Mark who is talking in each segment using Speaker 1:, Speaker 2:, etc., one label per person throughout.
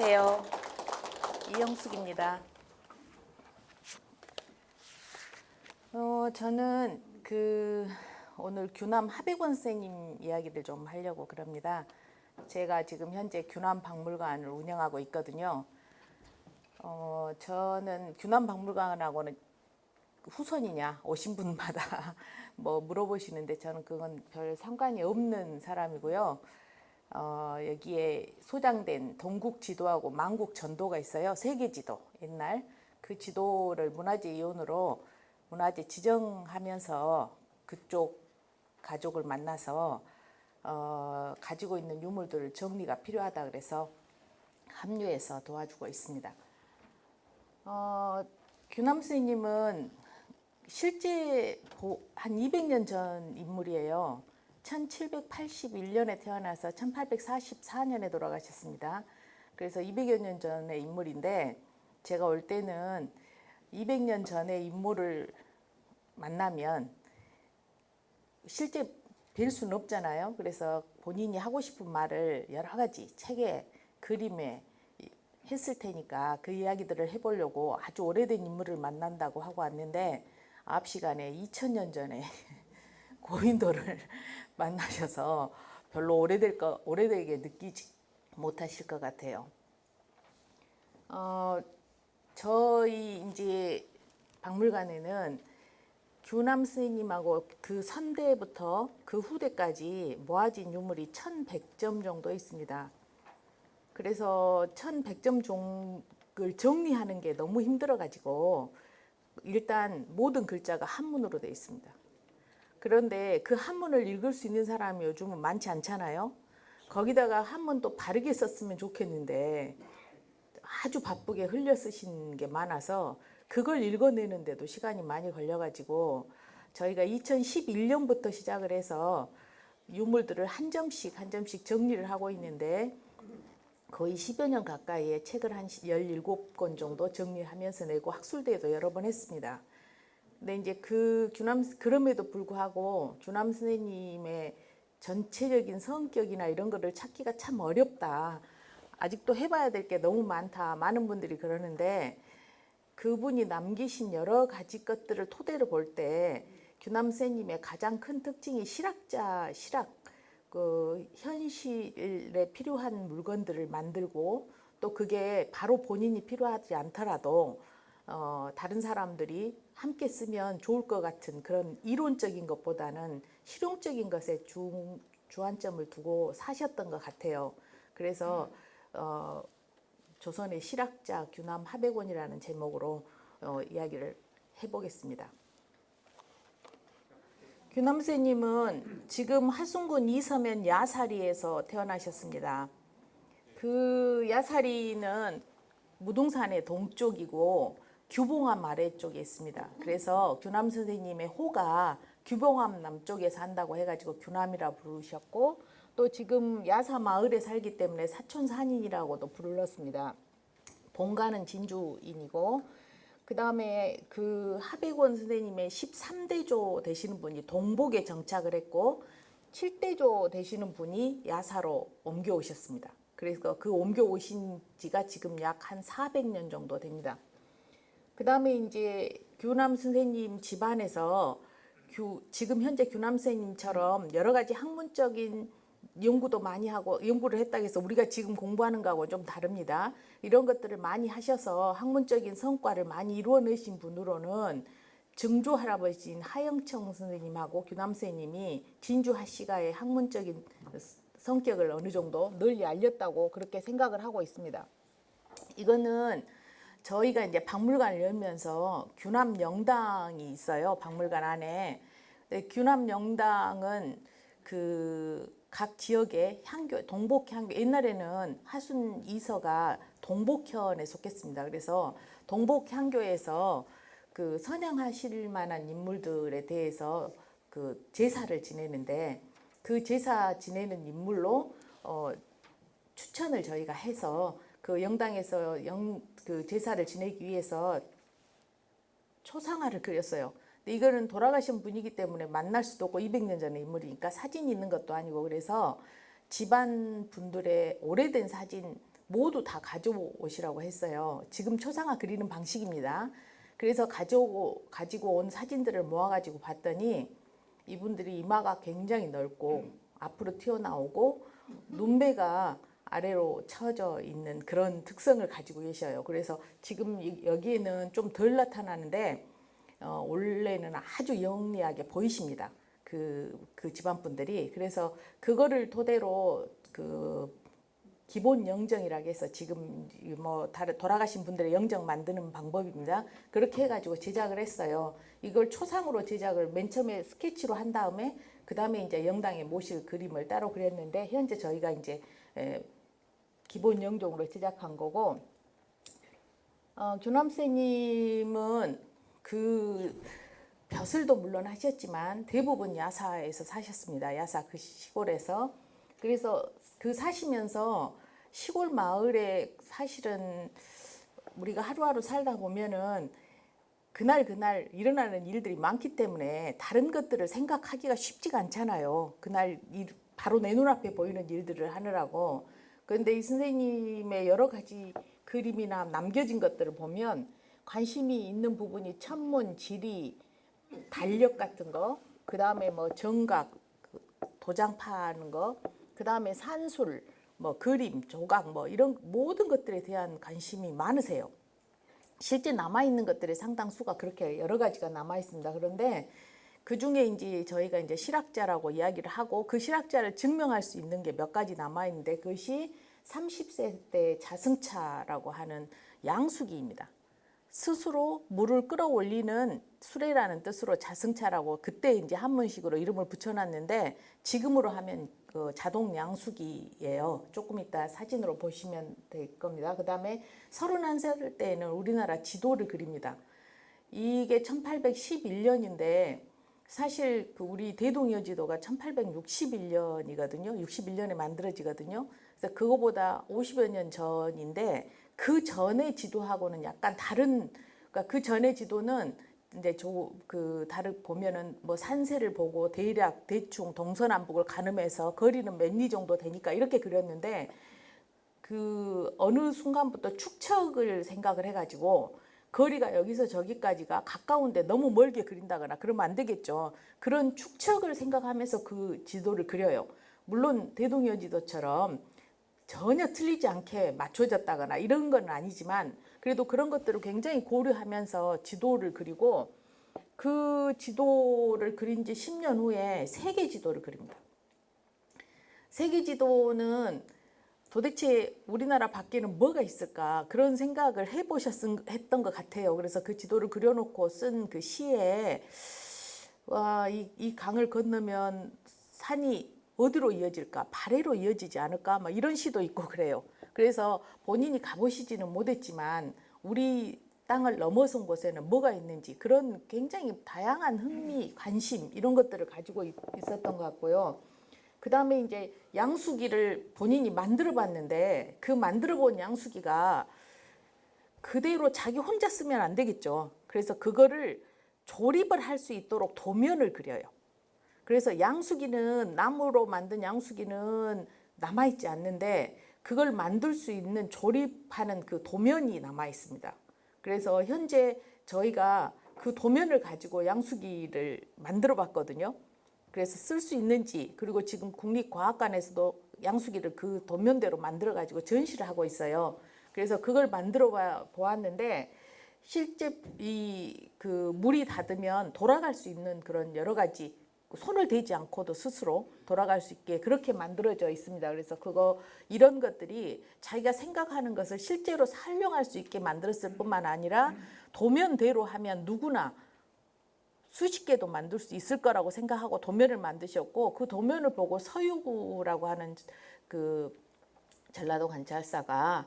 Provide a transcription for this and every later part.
Speaker 1: 안녕하세요. 이영숙입니다. 저는 오늘 규남 하백원 선생님 이야기를 좀 하려고 그럽니다. 제가 지금 현재 규남 박물관을 운영하고 있거든요. 저는 규남 박물관하고는 후손이냐 오신 분마다 뭐 물어보시는데 저는 그건 별 상관이 없는 사람이고요. 여기에 소장된 동국 지도하고 만국 전도가 있어요. 세계 지도, 옛날 그 지도를 문화재 이원으로 문화재 지정하면서 그쪽 가족을 만나서 가지고 있는 유물들 정리가 필요하다 그래서 합류해서 도와주고 있습니다. 규남 선생님은 실제 한 200년 전 인물이에요. 1781년에 태어나서 1844년에 돌아가셨습니다. 그래서 200여 년 전의 인물인데 제가 올 때는 200년 전의 인물을 만나면 실제 뵐 수는 없잖아요. 그래서 본인이 하고 싶은 말을 여러 가지 책에, 그림에 했을 테니까 그 이야기들을 해보려고 아주 오래된 인물을 만난다고 하고 왔는데 앞 시간에 2000년 전에 고인돌을 만나셔서 별로 오래되게 느끼지 못하실 것 같아요. 저희 이제 박물관에는 규남 스님하고 그 선대부터 그 후대까지 모아진 유물이 1100점 정도 있습니다. 그래서 1100점 종을 정리하는 게 너무 힘들어가지고 일단 모든 글자가 한문으로 되어 있습니다. 그런데 그 한문을 읽을 수 있는 사람이 요즘은 많지 않잖아요. 거기다가 한문 또 바르게 썼으면 좋겠는데 아주 바쁘게 흘려 쓰신 게 많아서 그걸 읽어내는데도 시간이 많이 걸려가지고 저희가 2011년부터 시작을 해서 유물들을 한 점씩 한 점씩 정리를 하고 있는데 거의 10여 년 가까이의 책을 한 17권 정도 정리하면서 내고 학술대회도 여러 번 했습니다. 근데 이제 그럼에도 불구하고 규남 선생님의 전체적인 성격이나 이런 거를 찾기가 참 어렵다. 아직도 해봐야 될 게 너무 많다. 많은 분들이 그러는데 그분이 남기신 여러 가지 것들을 토대로 볼 때 규남 선생님의 가장 큰 특징이 실학, 현실에 필요한 물건들을 만들고 또 그게 바로 본인이 필요하지 않더라도 다른 사람들이 함께 쓰면 좋을 것 같은 그런 이론적인 것보다는 실용적인 것에 주안점을 두고 사셨던 것 같아요. 그래서 조선의 실학자 규남 하백원이라는 제목으로 이야기를 해보겠습니다. 규남 선생님은 지금 하순군 이서면 야사리에서 태어나셨습니다. 그 야사리는 무등산의 동쪽이고 규봉암 아래쪽에 있습니다. 그래서 규남 선생님의 호가 규봉암 남쪽에 산다고 해가지고 규남이라 부르셨고 또 지금 야사 마을에 살기 때문에 사촌산인이라고도 불렀습니다. 본가는 진주인이고 그 다음에 그 하백원 선생님의 13대조 되시는 분이 동복에 정착을 했고 7대조 되시는 분이 야사로 옮겨오셨습니다. 그래서 그 옮겨오신 지가 지금 약 한 400년 정도 됩니다. 그 다음에 이제 규남 선생님 집안에서 지금 현재 규남 선생님처럼 여러 가지 학문적인 연구도 많이 하고 연구를 했다고 해서 우리가 지금 공부하는 거하고 좀 다릅니다. 이런 것들을 많이 하셔서 학문적인 성과를 많이 이루어내신 분으로는 증조 할아버지인 하영청 선생님하고 규남 선생님이 진주 하시가의 학문적인 성격을 어느 정도 널리 알렸다고 그렇게 생각을 하고 있습니다. 이거는 저희가 이제 박물관을 열면서 규남 영당이 있어요. 박물관 안에. 규남 영당은 각 지역의 향교, 동복향교, 옛날에는 하순 이서가 동복현에 속했습니다. 그래서 동복향교에서 그 선양하실 만한 인물들에 대해서 그 제사를 지내는데 그 제사 지내는 인물로 추천을 저희가 해서 그 영당에서 그 제사를 지내기 위해서 초상화를 그렸어요. 근데 이거는 돌아가신 분이기 때문에 만날 수도 없고 200년 전의 인물이니까 사진이 있는 것도 아니고 그래서 집안 분들의 오래된 사진 모두 다 가져오시라고 했어요. 지금 초상화 그리는 방식입니다. 그래서 가지고 온 사진들을 모아가지고 봤더니 이분들이 이마가 굉장히 넓고 앞으로 튀어나오고 눈매가 아래로 처져 있는 그런 특성을 가지고 계셔요. 그래서 지금 여기에는 좀 덜 나타나는데 원래는 아주 영리하게 보이십니다. 그 집안분들이. 그래서 그거를 토대로 그 기본 영정이라고 해서 지금 뭐 돌아가신 분들의 영정 만드는 방법입니다. 그렇게 해가지고 제작을 했어요. 이걸 초상으로 제작을 맨 처음에 스케치로 한 다음에 그 다음에 이제 영당에 모실 그림을 따로 그렸는데 현재 저희가 이제 기본 영정으로 제작한 거고 교남쌤님은 그 벼슬도 물론 하셨지만 대부분 야사에서 사셨습니다. 야사 그 시골에서. 그래서 그 사시면서 시골 마을에 사실은 우리가 하루하루 살다 보면은 그날 일어나는 일들이 많기 때문에 다른 것들을 생각하기가 쉽지가 않잖아요. 그날 바로 내 눈앞에 보이는 일들을 하느라고. 그런데 이 선생님의 여러 가지 그림이나 남겨진 것들을 보면 관심이 있는 부분이 천문, 지리, 달력 같은 거, 그 다음에 뭐 정각, 도장 파는 거, 그 다음에 산술, 뭐 그림, 조각, 뭐 이런 모든 것들에 대한 관심이 많으세요. 실제 남아있는 것들의 상당수가 그렇게 여러 가지가 남아있습니다. 그런데 그 중에 이제 저희가 이제 실학자라고 이야기를 하고 그 실학자를 증명할 수 있는 게 몇 가지 남아있는데 그것이 30세 때 자승차라고 하는 양수기입니다. 스스로 물을 끌어올리는 수레라는 뜻으로 자승차라고 그때 이제 한문식으로 이름을 붙여놨는데 지금으로 하면 그 자동 양수기예요. 조금 이따 사진으로 보시면 될 겁니다. 그 다음에 31살 때에는 우리나라 지도를 그립니다. 이게 1811년인데 사실 그 우리 대동여 지도가 1861년이거든요. 61년에 만들어지거든요. 그래서 그거보다 50여 년 전인데 그 전의 지도하고는 약간 다른, 그러니까 그 전의 지도는 이제 다른 보면은 뭐 산세를 보고 대충 동서남북을 가늠해서 거리는 몇 리 정도 되니까 이렇게 그렸는데 그 어느 순간부터 축척을 생각을 해가지고 거리가 여기서 저기까지가 가까운데 너무 멀게 그린다거나 그러면 안 되겠죠. 그런 축척을 생각하면서 그 지도를 그려요. 물론 대동여 지도처럼 전혀 틀리지 않게 맞춰졌다거나 이런 건 아니지만 그래도 그런 것들을 굉장히 고려하면서 지도를 그리고 그 지도를 그린 지 10년 후에 세계 지도를 그립니다. 세계 지도는 도대체 우리나라 밖에는 뭐가 있을까 그런 생각을 했던 것 같아요. 그래서 그 지도를 그려놓고 쓴 그 시에 와, 이 강을 건너면 산이 어디로 이어질까? 발해로 이어지지 않을까? 막 이런 시도 있고 그래요. 그래서 본인이 가보시지는 못했지만 우리 땅을 넘어선 곳에는 뭐가 있는지 그런 굉장히 다양한 흥미, 관심 이런 것들을 가지고 있었던 것 같고요. 그 다음에 이제 양수기를 본인이 만들어 봤는데 그 만들어 본 양수기가 그대로 자기 혼자 쓰면 안 되겠죠. 그래서 그거를 조립을 할 수 있도록 도면을 그려요. 그래서 양수기는 나무로 만든 양수기는 남아있지 않는데 그걸 만들 수 있는 조립하는 그 도면이 남아 있습니다. 그래서 현재 저희가 그 도면을 가지고 양수기를 만들어 봤거든요. 그래서 쓸 수 있는지 그리고 지금 국립과학관에서도 양수기를 그 도면대로 만들어 가지고 전시를 하고 있어요. 그래서 그걸 만들어 보았는데 실제 그 물이 닿으면 돌아갈 수 있는 그런 여러 가지 손을 대지 않고도 스스로 돌아갈 수 있게 그렇게 만들어져 있습니다. 그래서 이런 것들이 자기가 생각하는 것을 실제로 활용할 수 있게 만들었을 뿐만 아니라 도면대로 하면 누구나 수십 개도 만들 수 있을 거라고 생각하고 도면을 만드셨고 그 도면을 보고 서유구라고 하는 그 전라도 관찰사가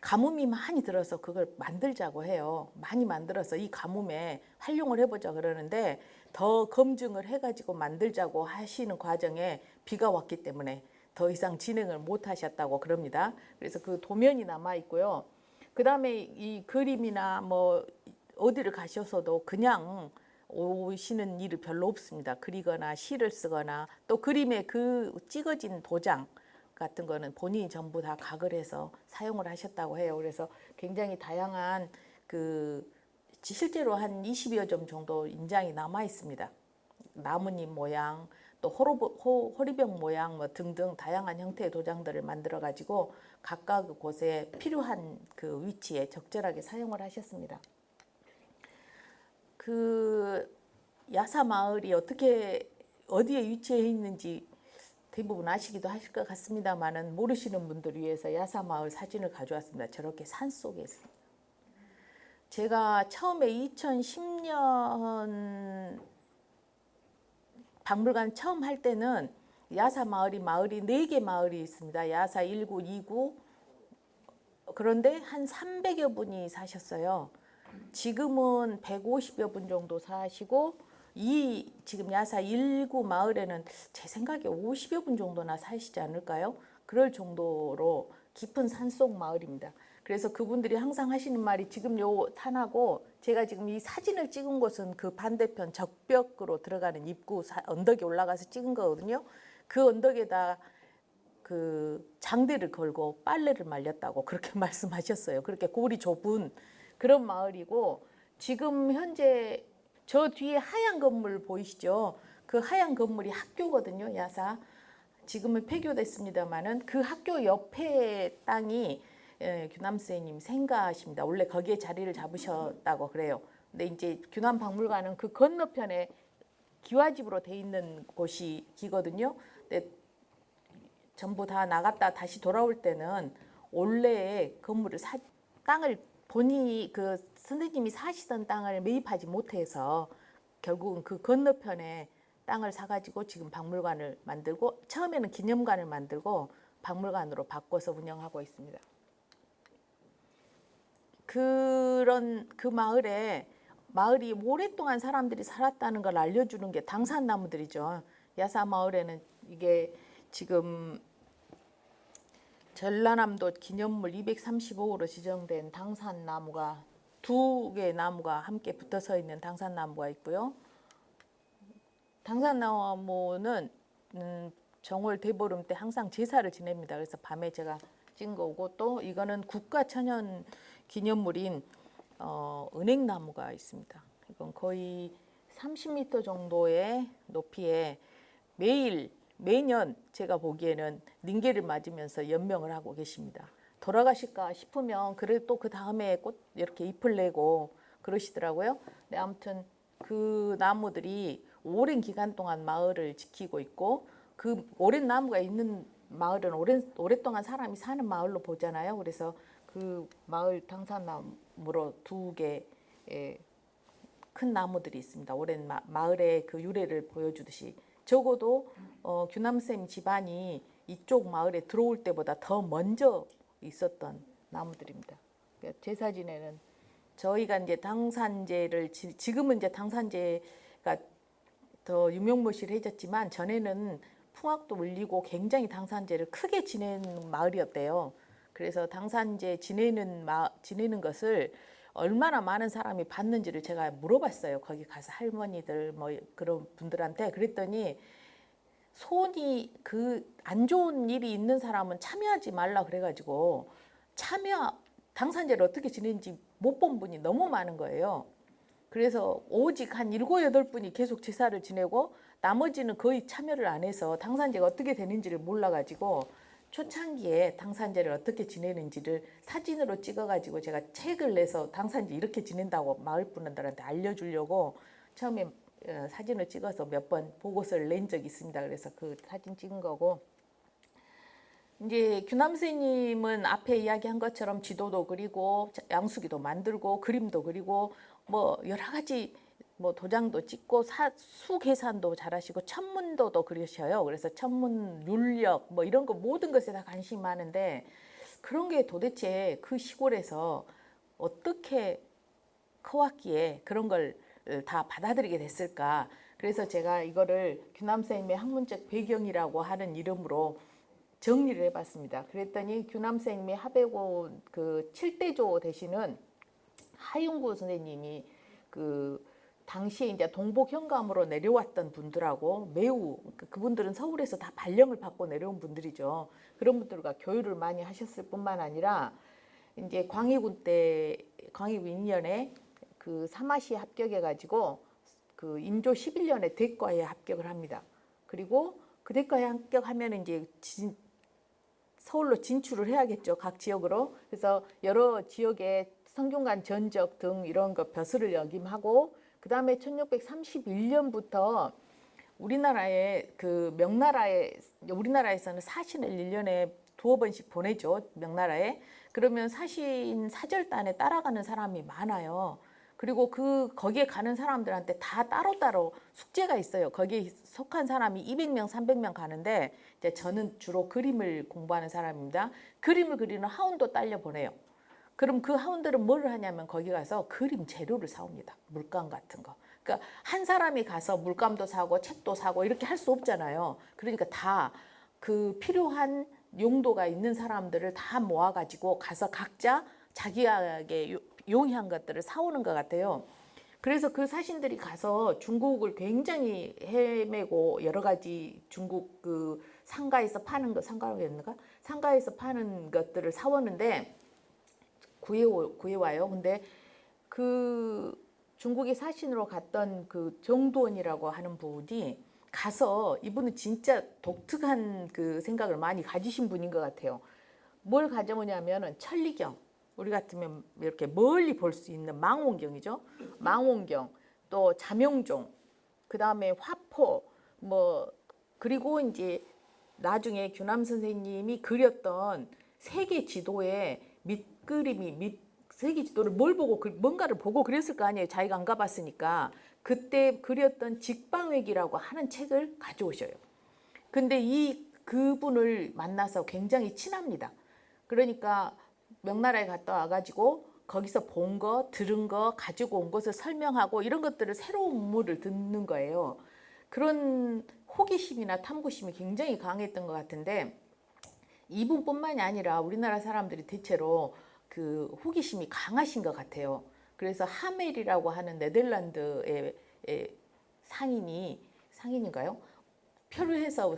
Speaker 1: 가뭄이 많이 들어서 그걸 만들자고 해요. 많이 만들어서 이 가뭄에 활용을 해보자 그러는데 더 검증을 해가지고 만들자고 하시는 과정에 비가 왔기 때문에 더 이상 진행을 못 하셨다고 그럽니다. 그래서 그 도면이 남아 있고요. 그 다음에 이 그림이나 뭐 어디를 가셔서도 그냥 오시는 일이 별로 없습니다. 그리거나 시를 쓰거나 또 그림에 그 찍어진 도장 같은 거는 본인이 전부 다 각을 해서 사용을 하셨다고 해요. 그래서 굉장히 다양한 실제로 한 20여 점 정도 인장이 남아 있습니다. 나뭇잎 모양, 또 호리병 모양 뭐 등등 다양한 형태의 도장들을 만들어 가지고 각각 곳에 필요한 그 위치에 적절하게 사용을 하셨습니다. 그 야사 마을이 어디에 위치해 있는지 대부분 아시기도 하실 것 같습니다만은 모르시는 분들을 위해서 야사 마을 사진을 가져왔습니다. 저렇게 산 속에 있습니다. 제가 처음에 2010년 박물관 처음 할 때는 야사 마을이 4개 마을이 있습니다. 야사 1구, 2구. 그런데 한 300여 분이 사셨어요. 지금은 150여 분 정도 사시고 지금 야사 1구 마을에는 제 생각에 50여 분 정도나 사시지 않을까요? 그럴 정도로 깊은 산속 마을입니다. 그래서 그분들이 항상 하시는 말이 지금 요 산하고 제가 지금 이 사진을 찍은 곳은 그 반대편 적벽으로 들어가는 입구 언덕에 올라가서 찍은 거거든요. 그 언덕에다 그 장대를 걸고 빨래를 말렸다고 그렇게 말씀하셨어요. 그렇게 골이 좁은 그런 마을이고 지금 현재 저 뒤에 하얀 건물 보이시죠? 그 하얀 건물이 학교거든요. 야사. 지금은 폐교됐습니다마는 그 학교 옆에 땅이 규남 선생님 생가십니다. 원래 거기에 자리를 잡으셨다고 그래요. 근데 이제 규남 박물관은 그 건너편에 기와집으로 돼 있는 곳이거든요. 근데 전부 다 나갔다 다시 돌아올 때는 원래의 건물을 땅을 본인이 그 선생님이 사시던 땅을 매입하지 못해서 결국은 그 건너편에 땅을 사가지고 지금 박물관을 만들고 처음에는 기념관을 만들고 박물관으로 바꿔서 운영하고 있습니다. 그런 그 마을이 오랫동안 사람들이 살았다는 걸 알려주는 게 당산나무들이죠. 야사 마을에는 이게 지금 전라남도 기념물 235호로 지정된 당산나무가 2개의 나무가 함께 붙어서 있는 당산나무가 있고요. 당산나무는 정월 대보름 때 항상 제사를 지냅니다. 그래서 밤에 제가 찍은 거고 또 이거는 국가천연 기념물인 은행나무가 있습니다. 이건 거의 30m 정도의 높이에 매년 제가 보기에는 닝게를 맞으면서 연명을 하고 계십니다. 돌아가실까 싶으면 그래도 또 그 다음에 꽃 이렇게 잎을 내고 그러시더라고요. 네, 아무튼 그 나무들이 오랜 기간 동안 마을을 지키고 있고 그 오랜 나무가 있는 마을은 오랫동안 사람이 사는 마을로 보잖아요. 그래서 그 마을 당산나무로 2개의 큰 나무들이 있습니다. 오랜 마을의 그 유래를 보여주듯이 적어도 규남쌤 집안이 이쪽 마을에 들어올 때보다 더 먼저 있었던 나무들입니다. 제사 지내는 저희가 이제 당산제를 지금은 이제 당산제가 더 유명무실해졌지만 전에는 풍악도 울리고 굉장히 당산제를 크게 지내는 마을이었대요. 그래서 당산제 지내는 것을 얼마나 많은 사람이 봤는지를 제가 물어봤어요. 거기 가서 할머니들 뭐 그런 분들한테 그랬더니 손이 안 좋은 일이 있는 사람은 참여하지 말라 그래가지고 당산제를 어떻게 지내는지 못 본 분이 너무 많은 거예요. 그래서 오직 한 7, 8분이 계속 제사를 지내고 나머지는 거의 참여를 안 해서 당산제가 어떻게 되는지를 몰라가지고 초창기에 당산제를 어떻게 지내는지를 사진으로 찍어가지고 제가 책을 내서 당산제 이렇게 지낸다고 마을 분들한테 알려주려고 처음에 사진을 찍어서 몇 번 보고서를 낸 적이 있습니다. 그래서 그 사진 찍은 거고 이제 규남 선생님은 앞에 이야기한 것처럼 지도도 그리고 양수기도 만들고 그림도 그리고 뭐 여러 가지 뭐 도장도 찍고 수 계산도 잘하시고 천문도도 그리셔요. 그래서 천문 윤력 뭐 이런 거 모든 것에 다 관심이 많은데 그런 게 도대체 그 시골에서 어떻게 커왔기에 그런 걸 다 받아들이게 됐을까. 그래서 제가 이거를 규남 선생님의 학문적 배경이라고 하는 이름으로 정리를 해봤습니다. 그랬더니 규남 선생님의 하백원 그 7대조 되시는 하윤구 선생님이 그 당시에 이제 동복 현감으로 내려왔던 분들하고 매우 그분들은 서울에서 다 발령을 받고 내려온 분들이죠. 그런 분들과 교류를 많이 하셨을 뿐만 아니라 이제 광해군 때 광해군 2년에 그 사마시에 합격해가지고 그 인조 11년에 대과에 합격을 합니다. 그리고 그 대과에 합격하면 이제 서울로 진출을 해야겠죠. 각 지역으로. 그래서 여러 지역의 성균관 전적 등 이런 거 벼슬을 역임하고 그 다음에 1631년부터 우리나라에 그 명나라에 우리나라에서는 사신을 1년에 두어 번씩 보내죠. 명나라에. 그러면 사신 사절단에 따라가는 사람이 많아요. 그리고 거기에 가는 사람들한테 다 따로따로 숙제가 있어요. 거기에 속한 사람이 200명, 300명 가는데 이제 저는 주로 그림을 공부하는 사람입니다. 그림을 그리는 하운도 딸려 보내요. 그럼 그 하운드는 뭘 하냐면 거기 가서 그림 재료를 사옵니다. 물감 같은 거. 그러니까 한 사람이 가서 물감도 사고 책도 사고 이렇게 할 수 없잖아요. 그러니까 다 그 필요한 용도가 있는 사람들을 다 모아가지고 가서 각자 자기에게 용이한 것들을 사오는 것 같아요. 그래서 그 사신들이 가서 중국을 굉장히 헤매고 여러 가지 중국 그 상가에서 파는 거 상가였는가? 상가에서 파는 것들을 사오는데 구해와요. 근데 그 중국의 사신으로 갔던 그 정두원이라고 하는 분이 가서 이분은 진짜 독특한 그 생각을 많이 가지신 분인 것 같아요. 뭘 가져오냐면은 천리경. 우리 같으면 이렇게 멀리 볼 수 있는 망원경이죠. 망원경, 또 자명종, 그 다음에 화포, 뭐 그리고 이제 나중에 규남 선생님이 그렸던 세계 지도에 밑그림이 세계 지도를 뭘 보고 뭔가를 보고 그랬을 거 아니에요. 자기가 안 가봤으니까. 그때 그렸던 직방획이라고 하는 책을 가져오셔요. 근데 그분을 만나서 굉장히 친합니다. 그러니까 명나라에 갔다 와가지고 거기서 본 거, 들은 거, 가지고 온 것을 설명하고 이런 것들을 새로운 문물을 듣는 거예요. 그런 호기심이나 탐구심이 굉장히 강했던 것 같은데 이분뿐만이 아니라 우리나라 사람들이 대체로 그 호기심이 강하신 것 같아요. 그래서 하멜이라고 하는 네덜란드의 상인인가요? 표류해서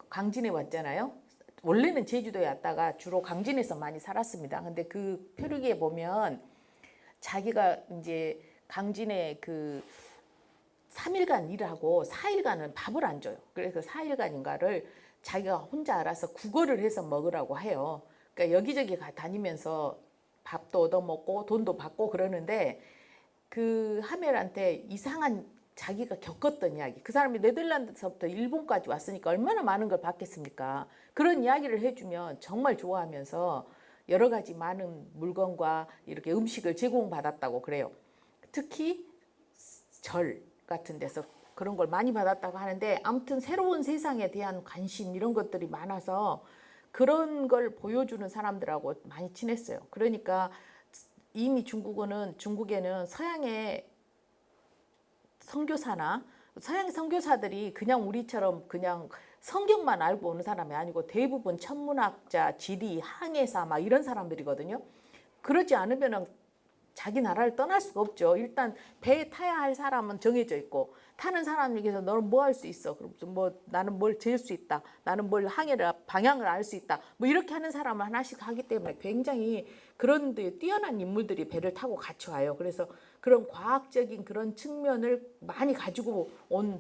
Speaker 1: 강진에 왔잖아요. 원래는 제주도에 왔다가 주로 강진에서 많이 살았습니다. 근데 그 표류기에 보면 자기가 이제 강진에 그 3일간 일하고 4일간은 밥을 안 줘요. 그래서 4일간인가를 자기가 혼자 알아서 국어를 해서 먹으라고 해요. 그러니까 여기저기 다니면서 밥도 얻어먹고 돈도 받고 그러는데 그 하멜한테 이상한 자기가 겪었던 이야기. 그 사람이 네덜란드에서부터 일본까지 왔으니까 얼마나 많은 걸 받겠습니까? 그런 이야기를 해주면 정말 좋아하면서 여러 가지 많은 물건과 이렇게 음식을 제공받았다고 그래요. 특히 절 같은 데서 그런 걸 많이 받았다고 하는데 아무튼 새로운 세상에 대한 관심 이런 것들이 많아서 그런 걸 보여주는 사람들하고 많이 친했어요. 그러니까 이미 중국에는 서양의 선교사나 서양 선교사들이 그냥 우리처럼 그냥 성경만 알고 오는 사람이 아니고 대부분 천문학자, 지리, 항해사 막 이런 사람들이거든요. 그러지 않으면 자기 나라를 떠날 수가 없죠. 일단 배에 타야 할 사람은 정해져 있고 타는 사람에게서 너는 뭐 할 수 있어? 그럼 뭐 나는 뭘 잴 수 있다. 나는 뭘 방향을 알 수 있다. 뭐 이렇게 하는 사람을 하나씩 하기 때문에 굉장히 그런 데 뛰어난 인물들이 배를 타고 같이 와요. 그래서 그런 과학적인 그런 측면을 많이 가지고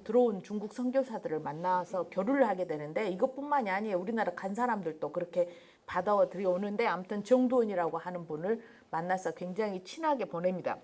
Speaker 1: 들어온 중국 선교사들을 만나서 교류를 하게 되는데 이것뿐만이 아니에요. 우리나라 간 사람들도 그렇게 받아들여 오는데 아무튼 정두원이라고 하는 분을 만나서 굉장히 친하게 보냅니다.